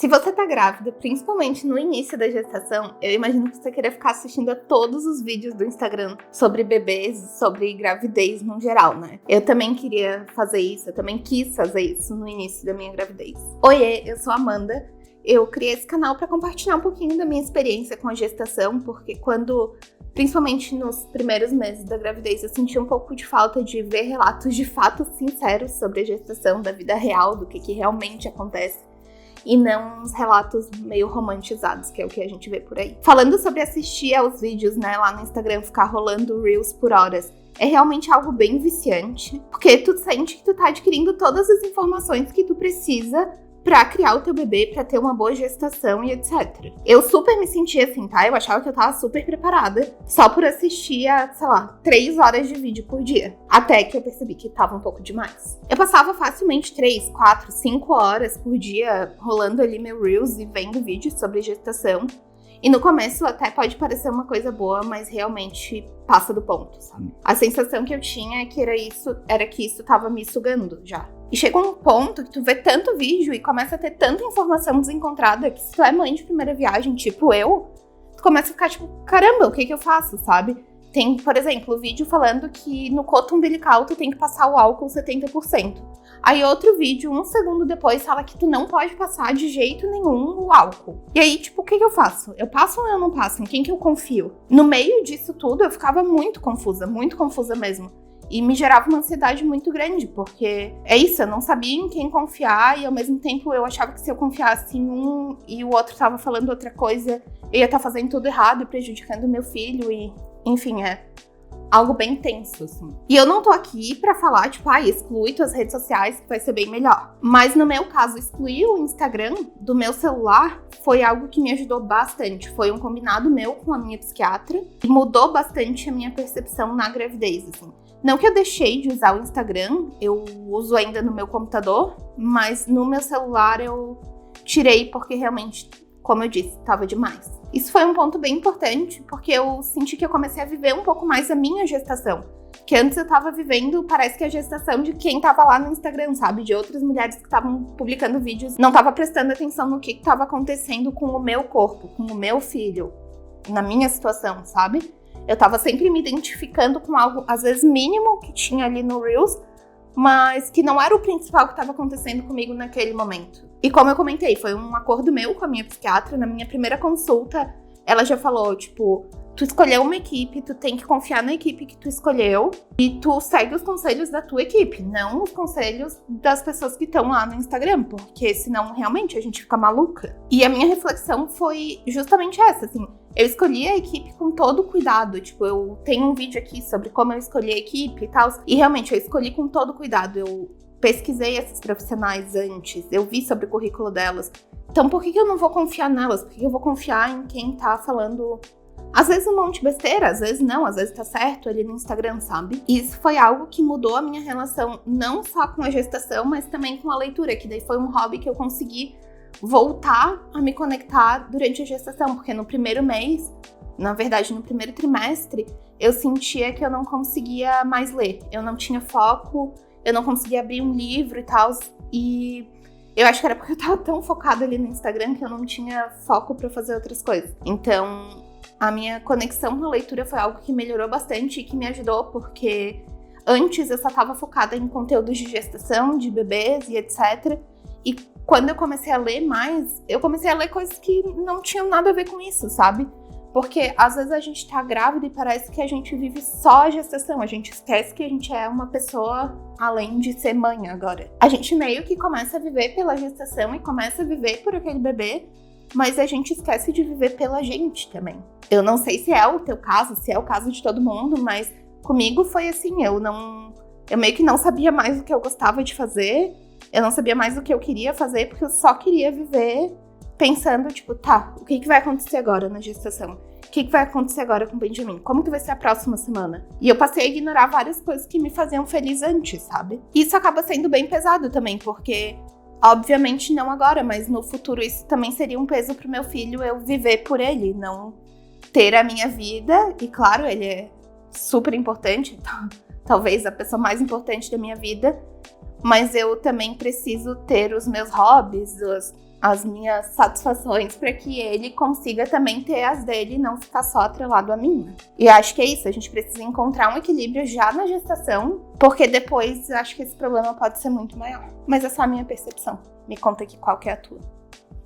Se você tá grávida, principalmente no início da gestação, eu imagino que você queira ficar assistindo a todos os vídeos do Instagram sobre bebês, sobre gravidez no geral, né? Eu também queria fazer isso, eu também quis fazer isso no início da minha gravidez. Oiê, eu sou a Amanda. Eu criei esse canal para compartilhar um pouquinho da minha experiência com a gestação, porque principalmente nos primeiros meses da gravidez, eu senti um pouco de falta de ver relatos de fato sinceros sobre a gestação, da vida real, do que realmente acontece. E não uns relatos meio romantizados, que é o que a gente vê por aí. Falando sobre assistir aos vídeos, né, lá no Instagram, ficar rolando Reels por horas, é realmente algo bem viciante, porque tu sente que tu tá adquirindo todas as informações que tu precisa pra criar o teu bebê, pra ter uma boa gestação e etc. Eu super me sentia assim, tá? Eu achava que eu tava super preparada só por assistir a, 3 horas de vídeo por dia. Até que eu percebi que tava um pouco demais. Eu passava facilmente 3, 4, 5 horas por dia rolando ali meu Reels e vendo vídeos sobre gestação. E no começo até pode parecer uma coisa boa, mas realmente passa do ponto, sabe? A sensação que eu tinha era que isso tava me sugando já. E chega um ponto que tu vê tanto vídeo e começa a ter tanta informação desencontrada que se tu é mãe de primeira viagem, tipo eu, tu começa a ficar tipo, caramba, o que eu faço, sabe? Tem, por exemplo, o vídeo falando que no coto umbilical tu tem que passar o álcool 70%. Aí outro vídeo, 1 segundo depois, fala que tu não pode passar de jeito nenhum o álcool. E aí, tipo, o que eu faço? Eu passo ou eu não passo? Em quem que eu confio? No meio disso tudo, eu ficava muito confusa mesmo. E me gerava uma ansiedade muito grande, porque é isso, eu não sabia em quem confiar e ao mesmo tempo eu achava que se eu confiasse em um e o outro tava falando outra coisa, eu ia estar fazendo tudo errado e prejudicando meu filho e, enfim, é algo bem tenso, assim. E eu não tô aqui pra falar, tipo, exclui tuas redes sociais que vai ser bem melhor. Mas no meu caso, excluir o Instagram do meu celular foi algo que me ajudou bastante. Foi um combinado meu com a minha psiquiatra e mudou bastante a minha percepção na gravidez, assim. Não que eu deixei de usar o Instagram, eu uso ainda no meu computador, mas no meu celular eu tirei porque realmente, como eu disse, tava demais. Isso foi um ponto bem importante, porque eu senti que eu comecei a viver um pouco mais a minha gestação. Que antes eu tava vivendo, parece que a gestação de quem tava lá no Instagram, sabe? De outras mulheres que estavam publicando vídeos. Não tava prestando atenção no que tava acontecendo com o meu corpo, com o meu filho, na minha situação, sabe? Eu tava sempre me identificando com algo, às vezes mínimo, que tinha ali no Reels, mas que não era o principal que estava acontecendo comigo naquele momento. E como eu comentei, foi um acordo meu com a minha psiquiatra. Na minha primeira consulta, ela já falou, tipo, tu escolheu uma equipe, tu tem que confiar na equipe que tu escolheu e tu segue os conselhos da tua equipe, não os conselhos das pessoas que estão lá no Instagram, porque senão realmente a gente fica maluca. E a minha reflexão foi justamente essa, assim, eu escolhi a equipe com todo cuidado, tipo, eu tenho um vídeo aqui sobre como eu escolhi a equipe e tal, e realmente eu escolhi com todo cuidado, eu pesquisei esses profissionais antes, eu vi sobre o currículo delas, então por que eu não vou confiar nelas? Por que eu vou confiar em quem tá falando, às vezes um monte de besteira, às vezes não, às vezes tá certo ali no Instagram, sabe? E isso foi algo que mudou a minha relação, não só com a gestação, mas também com a leitura, que daí foi um hobby que eu consegui voltar a me conectar durante a gestação, porque no primeiro mês, na verdade no primeiro trimestre, eu sentia que eu não conseguia mais ler, eu não tinha foco, eu não conseguia abrir um livro e tal, e eu acho que era porque eu tava tão focada ali no Instagram que eu não tinha foco pra fazer outras coisas. Então, a minha conexão com a leitura foi algo que melhorou bastante e que me ajudou, porque antes eu só tava focada em conteúdos de gestação, de bebês e etc. E quando eu comecei a ler mais, eu comecei a ler coisas que não tinham nada a ver com isso, sabe? Porque às vezes a gente tá grávida e parece que a gente vive só a gestação. A gente esquece que a gente é uma pessoa além de ser mãe agora. A gente meio que começa a viver pela gestação e começa a viver por aquele bebê, mas a gente esquece de viver pela gente também. Eu não sei se é o teu caso, se é o caso de todo mundo, mas comigo foi assim, eu meio que não sabia mais o que eu gostava de fazer. Eu não sabia mais o que eu queria fazer, porque eu só queria viver pensando, tipo, tá, o que vai acontecer agora na gestação? O que vai acontecer agora com o Benjamin? Como que vai ser a próxima semana? E eu passei a ignorar várias coisas que me faziam feliz antes, sabe? Isso acaba sendo bem pesado também, porque, obviamente, não agora, mas no futuro isso também seria um peso pro meu filho, eu viver por ele, não ter a minha vida. E, claro, ele é super importante, talvez a pessoa mais importante da minha vida, mas eu também preciso ter os meus hobbies, as minhas satisfações para que ele consiga também ter as dele e não ficar só atrelado a mim. E acho que é isso, a gente precisa encontrar um equilíbrio já na gestação, porque depois acho que esse problema pode ser muito maior. Mas é só a minha percepção. Me conta aqui qual que é a tua.